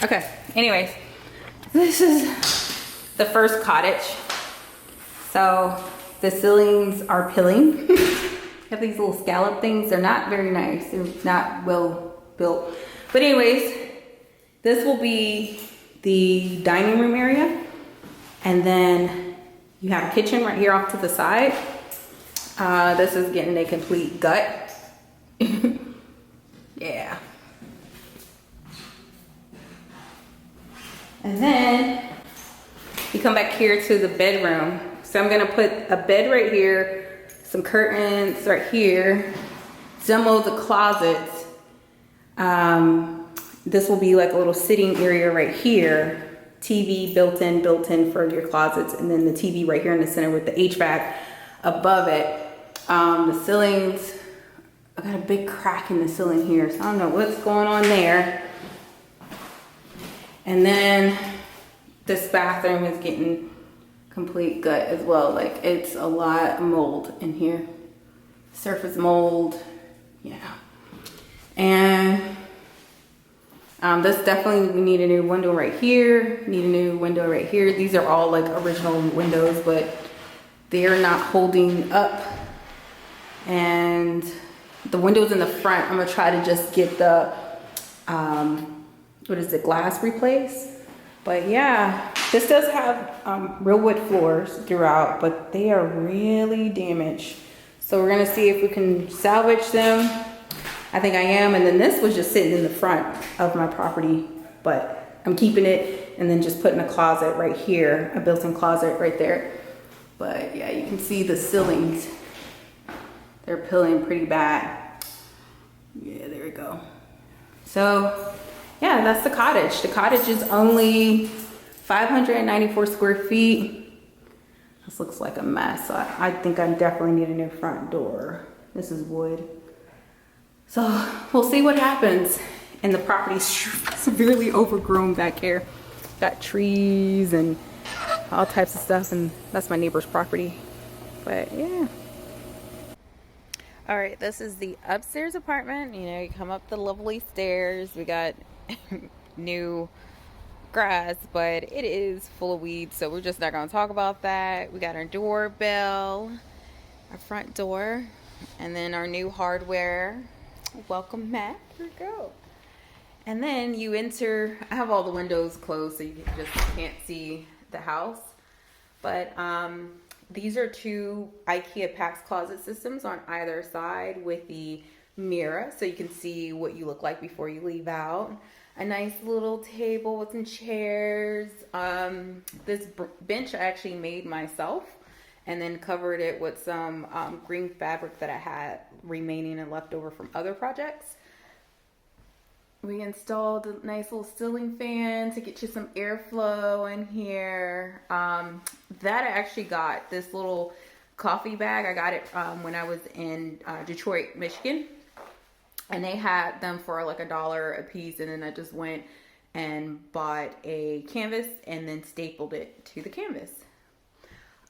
Okay, anyways, this is the first cottage. So the ceilings are pilling. Have these little scallop things. They're not very nice. They're not well built. But anyways, this will be the dining room area. And then you have a kitchen right here off to the side. This is getting a complete gut. Yeah. And then you come back here to the bedroom. So I'm gonna put a bed right here, some curtains right here, demo the closets. This will be like a little sitting area right here. TV built in for your closets, and then the TV right here in the center with the HVAC above it. The ceilings, I got a big crack in the ceiling here, so I don't know what's going on there. And then this bathroom is getting complete gut as well. Like, it's a lot of mold in here. Surface mold, yeah. And this definitely, we need a new window right here, need a new window right here. These are all like original windows, but they're not holding up. And the windows in the front, I'm gonna try to just get the, what is it, glass replaced. But yeah, this does have real wood floors throughout, but they are really damaged. So we're gonna see if we can salvage them. I think I am. And then this was just sitting in the front of my property, but I'm keeping it and then just putting a closet right here, a built-in closet right there. But yeah, you can see the ceilings. They're pilling pretty bad. Yeah, there we go. So yeah, that's the cottage. The cottage is only 594 square feet. This looks like a mess. I think I definitely need a new front door. This is wood. So we'll see what happens. And the property's severely overgrown back here. Got trees and all types of stuff, and that's my neighbor's property. But yeah. All right, this is the upstairs apartment. You know, you come up the lovely stairs. We got new grass, but it is full of weeds, so we're just not gonna talk about that. We got our doorbell, our front door, and then our new hardware. Welcome, Matt. Here we go. And then you enter. I have all the windows closed so you just can't see the house. But these are two IKEA PAX closet systems on either side with the mirror, so you can see what you look like before you leave out. A nice little table with some chairs. This bench I actually made myself, and then covered it with some green fabric that I had remaining and left over from other projects. We installed a nice little ceiling fan to get you some airflow in here. That I actually got, this little coffee bag. I got it when I was in Detroit, Michigan. And they had them for like $1 a piece. And then I just went and bought a canvas and then stapled it to the canvas.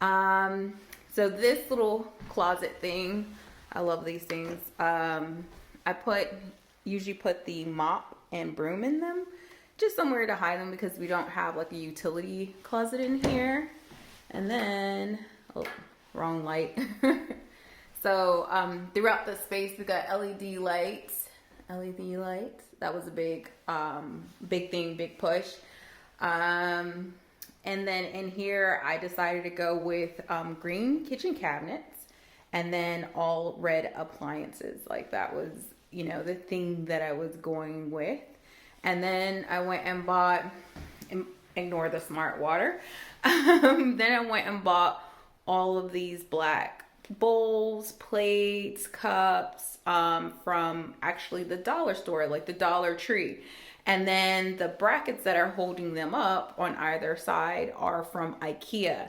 So this little closet thing, I love these things. I usually put the mop and broom in them, just somewhere to hide them because we don't have like a utility closet in here. And then, oh, wrong light. So throughout the space we got LED lights. That was a big thing, big push. And then in here I decided to go with green kitchen cabinets and then all red appliances. Like, that was, you know, the thing that I was going with. And then I went and bought, ignore the smart water. Then I went and bought all of these black bowls, plates, cups from actually the dollar store, like the Dollar Tree. And then the brackets that are holding them up on either side are from IKEA.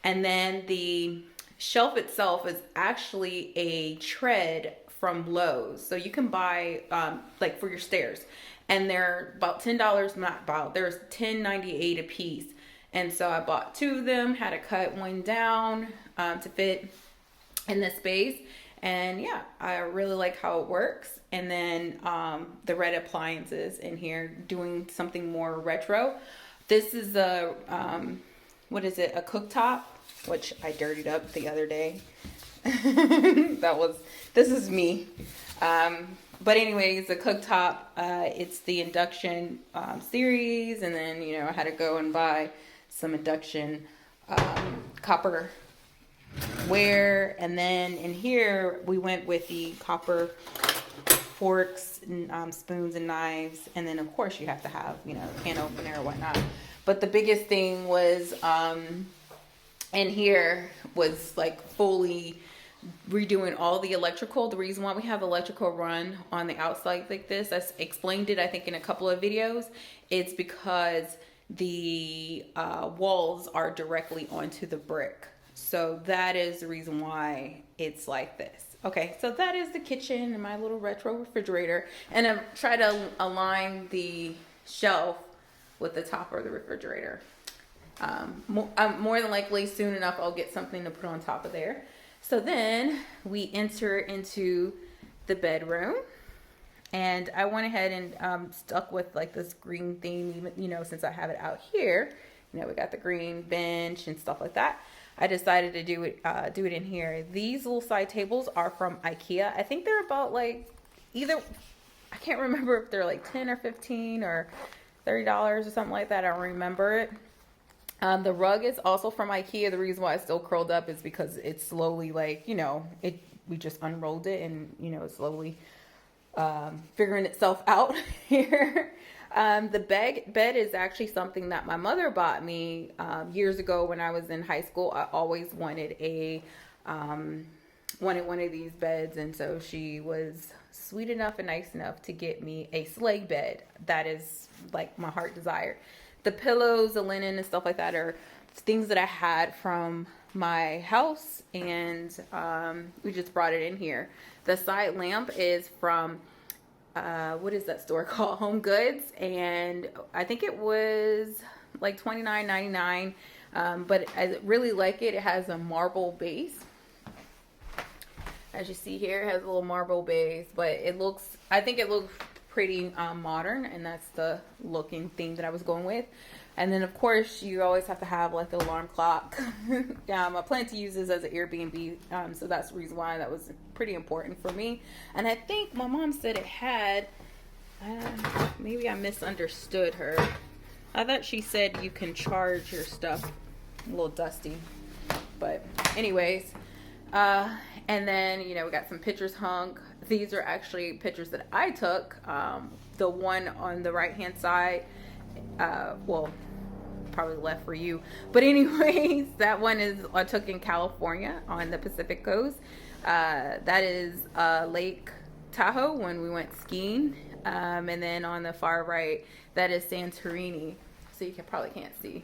And then the shelf itself is actually a tread from Lowe's. So you can buy like for your stairs. And they're about $10, not about, there's $10.98 a piece. And so I bought two of them, had to cut one down to fit in the space. And yeah, I really like how it works. And then the red appliances in here, doing something more retro. This is a, what is it, a cooktop, which I dirtied up the other day. This is me. But anyways, the cooktop, it's the Induction series. And then, you know, I had to go and buy some Induction copper ware. And then in here, we went with the copper forks, and, spoons and knives. And then of course you have to have, you know, can opener or whatnot. But the biggest thing was, in here was like fully redoing all the electrical. The reason why we have electrical run on the outside like this, I explained it I think in a couple of videos, it's because the walls are directly onto the brick. So that is the reason why it's like this. Okay, so that is the kitchen and my little retro refrigerator. And I've tried to align the shelf with the top of the refrigerator. More than likely soon enough I'll get something to put on top of there. So then we enter into the bedroom, and I went ahead and stuck with like this green theme, even, you know, since I have it out here. You know, we got the green bench and stuff like that. I decided to do it in here. These little side tables are from IKEA. I think they're about like either, I can't remember if they're like 10 or 15 or $30 or something like that. I don't remember it. The rug is also from IKEA. The reason why it's still curled up is because it's slowly, like, you know, we just unrolled it, and, you know, it's slowly figuring itself out here. The bed is actually something that my mother bought me years ago when I was in high school. I always wanted one of these beds, and so she was sweet enough and nice enough to get me a sleigh bed. That is like my heart desire. The pillows, the linen and stuff like that are things that I had from my house, and we just brought it in here. The side lamp is from what is that store called? Home Goods, and I think it was like $29.99, but I really like it. It has a marble base. As you see here, it has a little marble base, but I think it looks pretty modern, and that's the looking theme that I was going with. And then of course you always have to have like the alarm clock. I plan to use this as an Airbnb, so that's the reason why that was pretty important for me. And I think my mom said it had, maybe I misunderstood her. I thought she said you can charge your stuff. A little dusty, but anyways, and then, you know, we got some pictures hung. These are actually pictures that I took. The one on the right hand side, well, probably left for you, but anyways, that one is I took in California on the Pacific Coast. That is Lake Tahoe when we went skiing, and then on the far right, that is Santorini. So you probably can't see,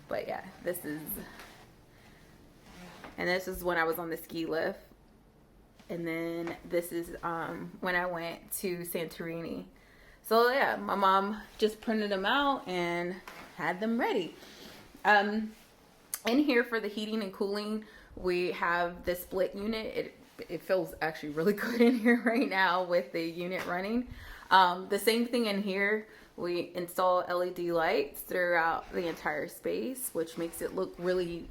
but yeah, this is when I was on the ski lift. And then this is when I went to Santorini. So yeah, my mom just printed them out and had them ready. In here for the heating and cooling, we have the split unit. It feels actually really good in here right now with the unit running. The same thing in here. We install LED lights throughout the entire space, which makes it look really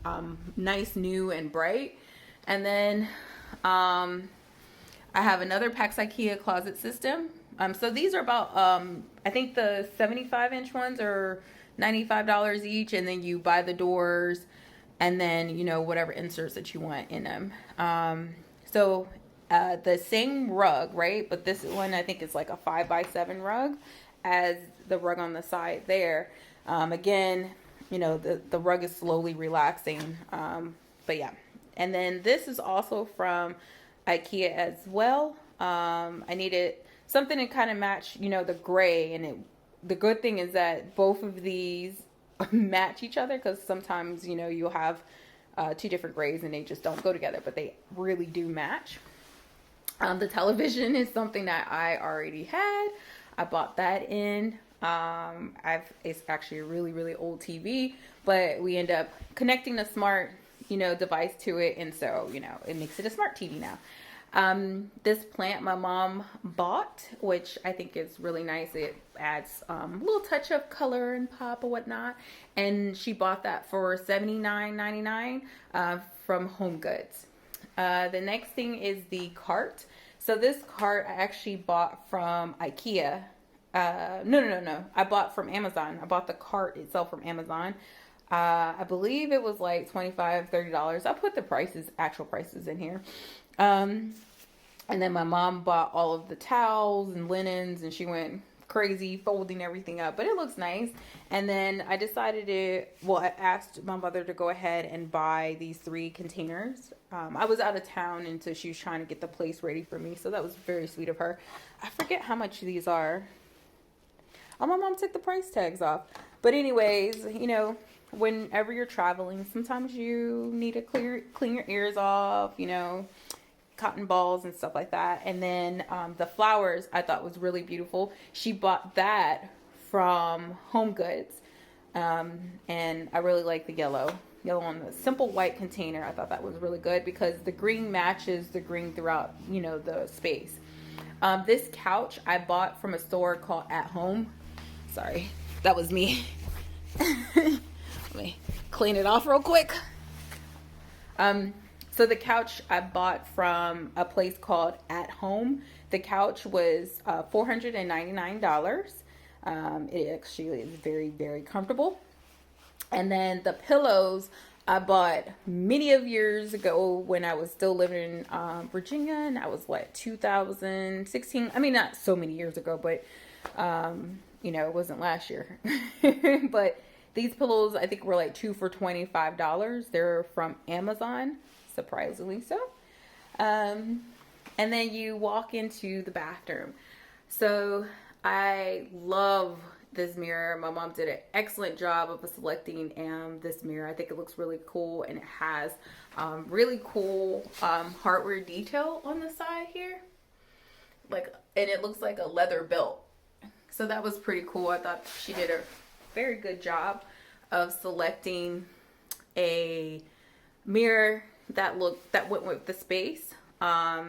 nice, new, and bright. And then I have another PAX IKEA closet system. So these are about, I think the 75-inch ones are $95 each, and then you buy the doors and then, you know, whatever inserts that you want in them. So the same rug, right? But this one I think is like a 5x7 rug as the rug on the side there. Again, you know, the rug is slowly relaxing. But yeah. And then this is also from IKEA as well. I needed something to kind of match, you know, the gray, and the good thing is that both of these match each other, because sometimes, you know, you'll have two different grays and they just don't go together, but they really do match. The television is something that I already had. I bought that in. It's actually a really, really old TV, but we end up connecting the smart you know, device to it. And so, you know, it makes it a smart TV now. This plant my mom bought, which I think is really nice. It adds a little touch of color and pop or whatnot. And she bought that for $79.99 from Home Goods. The next thing is the cart. So this cart I actually bought from IKEA. No. I bought from Amazon. I bought the cart itself from Amazon. I believe it was like $25, $30. I'll put the prices, actual prices in here. And then my mom bought all of the towels and linens, and she went crazy folding everything up, but it looks nice. And then I decided I asked my mother to go ahead and buy these 3 containers. I was out of town, and so she was trying to get the place ready for me, so that was very sweet of her. I forget how much these are. Oh, my mom took the price tags off. But anyways, you know, whenever you're traveling, sometimes you need to clean your ears off, you know, cotton balls and stuff like that. And then the flowers I thought was really beautiful. She bought that from Home Goods. And I really like the yellow on the simple white container. I thought that was really good because the green matches the green throughout, you know, the space. This couch I bought from a store called At Home. Sorry, that was me. Let me clean it off real quick. So the couch I bought from a place called At Home. The couch was $499. It actually is very, very comfortable. And then the pillows I bought many of years ago when I was still living in Virginia, and that was what, 2016. I mean, not so many years ago, but you know, it wasn't last year. But these pillows I think were like 2 for $25. They're from Amazon, surprisingly so. And then you walk into the bathroom. So I love this mirror. My mom did an excellent job of selecting this mirror. I think it looks really cool, and it has really cool hardware detail on the side here, and it looks like a leather belt. So that was pretty cool. I thought she did a very good job of selecting a mirror that went with the space. I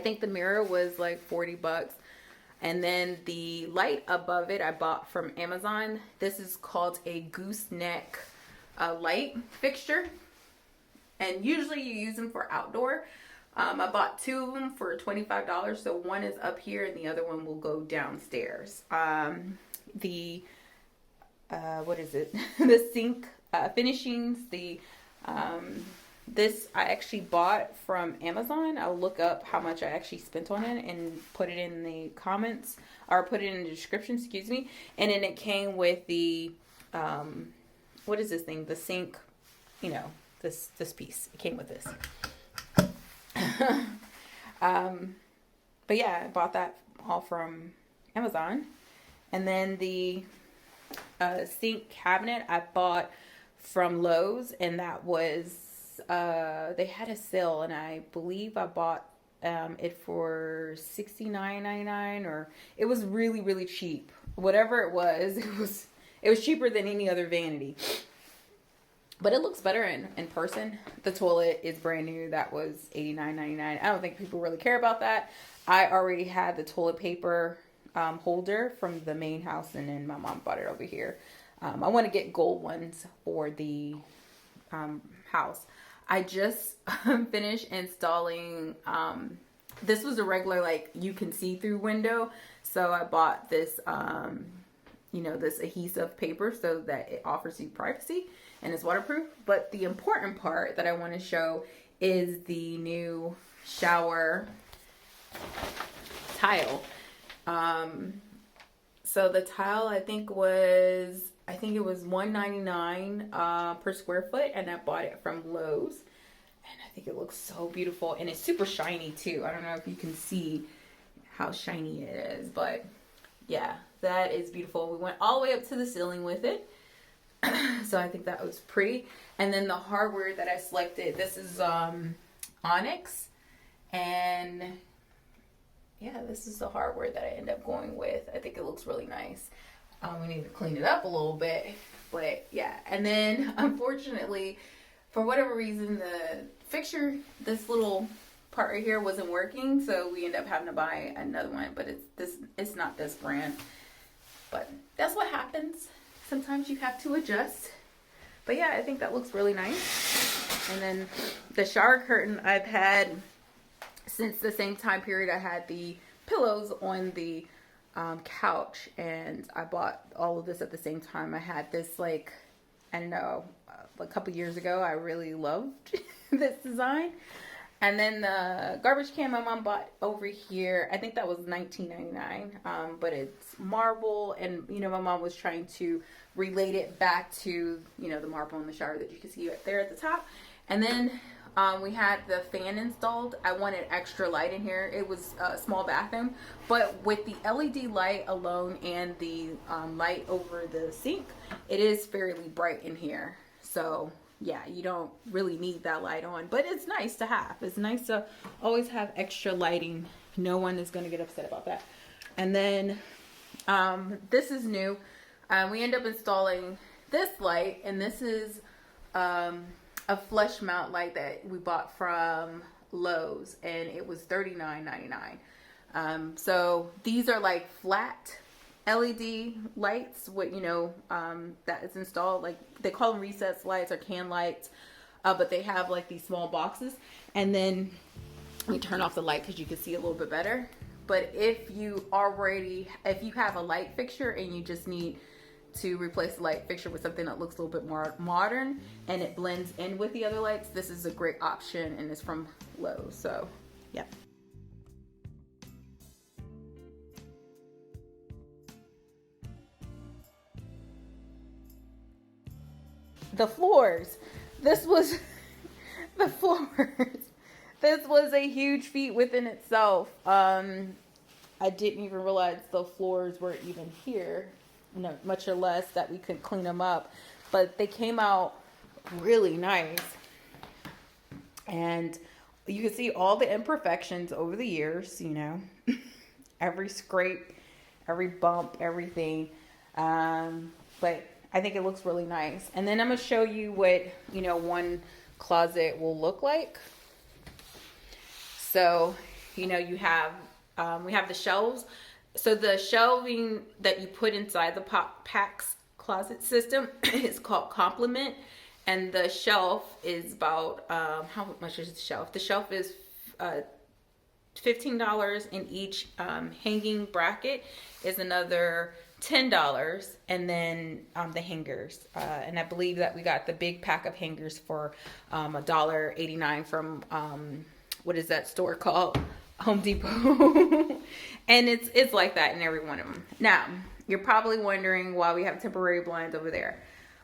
think the mirror was like $40. And then the light above it I bought from Amazon. This is called a gooseneck light fixture. And usually you use them for outdoor. I bought 2 of them for $25. So one is up here and the other one will go downstairs. What is it? The sink finishings. This I actually bought from Amazon. I'll look up how much I actually spent on it and put it in the comments, or put it in the description, excuse me. And then it came with the, what is this thing? The sink, you know, this piece. It came with this. But yeah, I bought that all from Amazon. And then the sink cabinet I bought from Lowe's, and that was they had a sale, and I believe I bought it for $69.99, or it was really, really cheap. Whatever it was cheaper than any other vanity. But it looks better in person. The toilet is brand new. That was $89.99. I don't think people really care about that. I already had the toilet paper holder from the main house, and then my mom bought it over here. I want to get gold ones for the house. I just finished installing, this was a regular, like, you can see through window. So I bought this, you know, this adhesive paper so that it offers you privacy and it's waterproof. But the important part that I want to show is the new shower tile. So the tile I think it was $199 per square foot, and I bought it from Lowe's, and I think it looks so beautiful, and it's super shiny too. I don't know if you can see how shiny it is, but yeah, that is beautiful. We went all the way up to the ceiling with it. So I think that was pretty. And then the hardware that I selected, this is onyx, and yeah, this is the hardware that I end up going with. I think it looks really nice. We need to clean it up a little bit, but yeah. And then unfortunately for whatever reason, the fixture, this little part right here wasn't working, so we ended up having to buy another one, but it's not this brand. But that's what happens. Sometimes you have to adjust. But yeah, I think that looks really nice. And then the shower curtain I've had since the same time period I had the pillows on the couch, and I bought all of this at the same time. I had this, like, I don't know, a couple years ago. I really loved this design. And then the garbage can my mom bought over here, I think that was $19.99, but it's marble, and you know, my mom was trying to relate it back to, you know, the marble in the shower that you can see right there at the top. And then we had the fan installed. I wanted extra light in here. It was a small bathroom, but with the LED light alone and the light over the sink, it is fairly bright in here. So yeah, you don't really need that light on, but it's nice to have. It's nice to always have extra lighting. No one is going to get upset about that. And then this is new. We end up installing this light, and this is a flush mount light that we bought from Lowe's, and it was $39.99. So these are like flat LED lights, what, you know, that is installed, like they call them recessed lights or can lights, but they have like these small boxes, and then we turn off the light because you can see a little bit better. But if you have a light fixture and you just need to replace the light fixture with something that looks a little bit more modern and it blends in with the other lights, this is a great option, and it's from Lowe's. So yeah. The floors, this was the floors, this was a huge feat within itself. I didn't even realize the floors were even here, no, much or less that we could clean them up, but they came out really nice. And you can see all the imperfections over the years, you know, every scrape, every bump, everything. But I think it looks really nice. And then I'm going to show you what, you know, one closet will look like. So, you know, you have, we have the shelves. So the shelving that you put inside the PAX closet system is called Complement. And the shelf is about, how much is the shelf? The shelf is $15, and each hanging bracket is another $10, and then the hangers, and I believe that we got the big pack of hangers for $1.89 from what is that store called? Home Depot. And it's like that in every one of them. Now you're probably wondering why we have temporary blinds over there.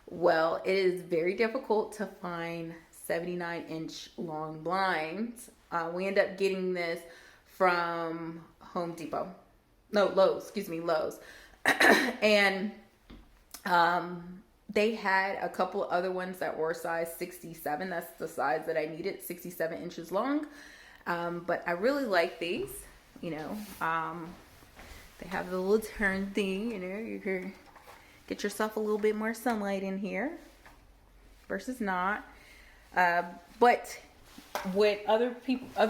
Well, it is very difficult to find 79-inch long blinds. We end up getting this from Home Depot. No, Lowe's, excuse me, Lowe's. And they had a couple other ones that were size 67. That's the size that I needed, 67 inches long. But I really like these, you know. They have the little turn thing, you know, you can get yourself a little bit more sunlight in here versus not. But with other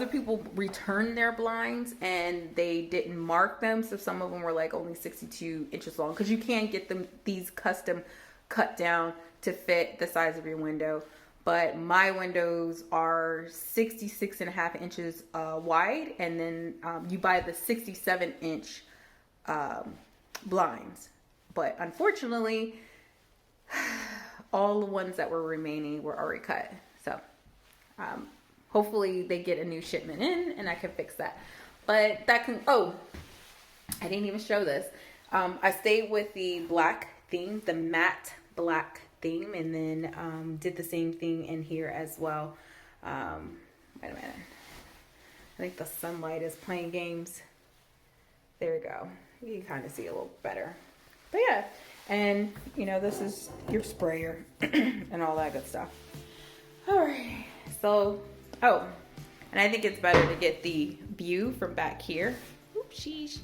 people returned their blinds and they didn't mark them, so some of them were like only 62 inches long, because you can get these custom cut down to fit the size of your window. But my windows are 66.5 inches wide, and then you buy the 67-inch blinds. But unfortunately, all the ones that were remaining were already cut. So hopefully they get a new shipment in and I can fix that. But that can, oh, I didn't even show this. I stayed with the black theme, the matte black theme, and then did the same thing in here as well. Wait a minute. I think the sunlight is playing games. There we go. You can kind of see a little better. But yeah, and you know, this is your sprayer and all that good stuff. All right, so, oh, and I think it's better to get the view from back here. Oops, sheesh.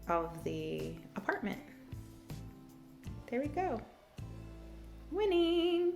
Of the apartment. There we go. Winning.